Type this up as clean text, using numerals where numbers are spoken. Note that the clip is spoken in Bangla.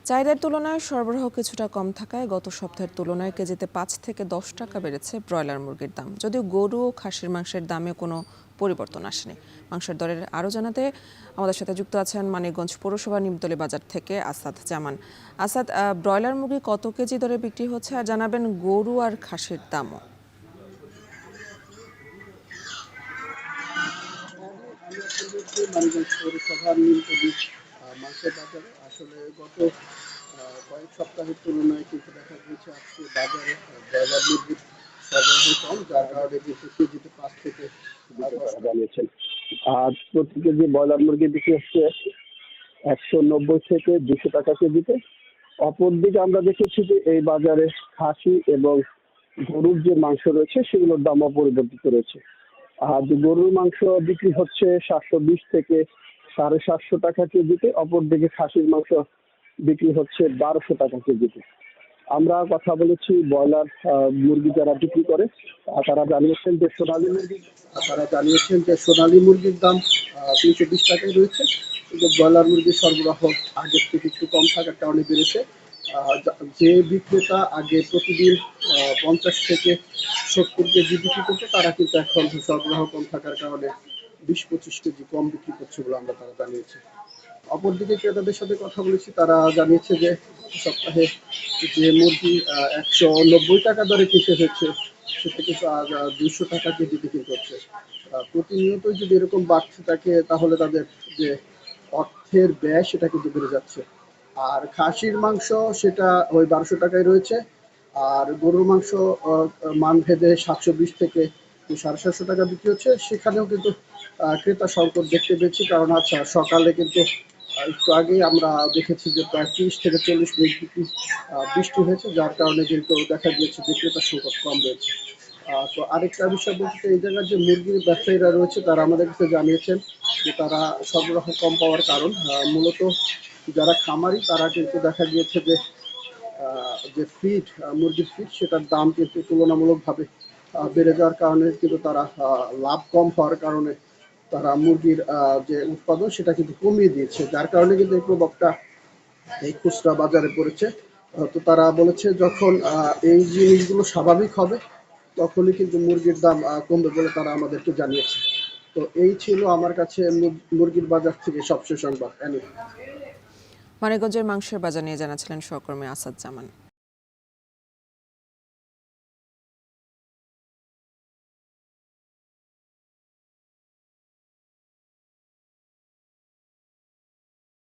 চাহিদার তুলনায় সরবরাহ কিছুটা কম থাকায় গত সপ্তাহের তুলনায় কেজিতে 5 থেকে 10 টাকা বেড়েছে ব্রয়লার মুরগির দাম। যদিও গরু ও খাসির মাংসের দামে কোনো পরিবর্তন আসেনি। মাংসের দরের আরও জানাতে আমাদের সাথে যুক্ত আছেন মানিকগঞ্জ পৌরসভা নিমতলী বাজার থেকে আসাদ জামান। আসাদ, ব্রয়লার মুরগি কত কেজি দরে বিক্রি হচ্ছে আর জানাবেন গরু আর খাসির দামও। মানিকগঞ্জ পৌরসভার নিমতলী মাংসের বাজারে আসলে গত কয়েক সপ্তাহের তুলনায় কিন্তু দেখা গিয়েছে আজকে বাজারে ব্রয়লার মুরগির সরবরাহ কম, যার কারণে কিন্তু কেজিতে 5 থেকে 10 টাকা জানিয়েছেন। আর প্রতি কেজি ব্রয়লার মুরগি বিক্রি হচ্ছে 190 থেকে 200 টাকা কেজিতে। অপরদিকে আমরা দেখেছি যে এই বাজারে খাসি এবং গরুর যে মাংস রয়েছে সেগুলোর দাম অপরিবর্তিত রয়েছে। আর গরুর মাংস বিক্রি হচ্ছে 720 থেকে 750 টাকা কেজিতে, অপরদিকে খাসির মাংস বিক্রি হচ্ছে 1200 টাকা কেজিতে। আমরা কথা বলেছি ব্রয়লার মুরগি যারা বিক্রি করে, তারা জানিয়েছেন যে সোনালী মুরগির দাম 320 টাকায় রয়েছে, কিন্তু ব্রয়লার মুরগির সরবরাহ আগের থেকে একটু কম থাকার কারণে বেড়েছে। যে বিক্রেতা আগে প্রতিদিন 50 থেকে 70 কেজি বিক্রি করছে, তারা কিন্তু এখন সরবরাহ কম থাকার কারণে 20-25 কেজি কম বিক্রি করছে বলে তারা জানিয়েছে। অপরদিকে ক্রেতাদের সাথে কথা বলেছি, তারা জানিয়েছে যে সপ্তাহে যে মুরগি 190 টাকা দরে কিনতে হচ্ছে, সেটা কিন্তু আজ 200 টাকা কেজিতে কিনতে হচ্ছে। প্রতিনিয়তই যদি এরকম বাড়তে থাকে তাহলে তাদের যে অর্থের ব্যয় সেটা কিন্তু বেড়ে যাচ্ছে। আর খাসির মাংস সেটা ওই 1200 টাকায় রয়েছে। আর গরুর মাংস মান ভেদে 720 থেকে 750 টাকা বিক্রি হচ্ছে। সেখানেও কিন্তু ক্রেতা সংকট দেখতে পেয়েছি, কারণ আচ্ছা সকালে কিন্তু একটু আগেই আমরা দেখেছি যে প্রায় 30 থেকে 40 মিনিট বৃষ্টি হয়েছে, যার কারণে কিন্তু দেখা গিয়েছে যে ক্রেতার সংকট কম রয়েছে। তো আরেকটা বিষয় বলতে, এই জায়গার যে মুরগির ব্যবসায়ীরা রয়েছে তারা আমাদের কাছে জানিয়েছেন যে তারা সরবরাহ কম পাওয়ার কারণ মূলত যারা খামারি তারা কিন্তু দেখা গিয়েছে যে যে ফিড মুরগির ফিড সেটার দাম কিন্তু তুলনামূলকভাবে বেড়ে যাওয়ার কারণে কিন্তু তারা লাভ কম হওয়ার কারণে তারা মুরগির যে উৎপাদন সেটা কিন্তু কমিয়ে দিয়েছে, যার কারণে কিন্তু এই প্রভাবটা এই খুচরা বাজারে পড়েছে। তো তারা বলেছে যখন এই জিনিসগুলো স্বাভাবিক হবে তখনই কিন্তু মুরগির দাম কমবে বলে তারা আমাদেরকে জানিয়েছে। তো এই ছিল আমার কাছে মুরগির বাজার থেকে সবশেষ সংবাদ। মানিকগঞ্জের মাংসের বাজার নিয়ে জানাচ্ছিলেন সহকর্মী আসাদ জামান।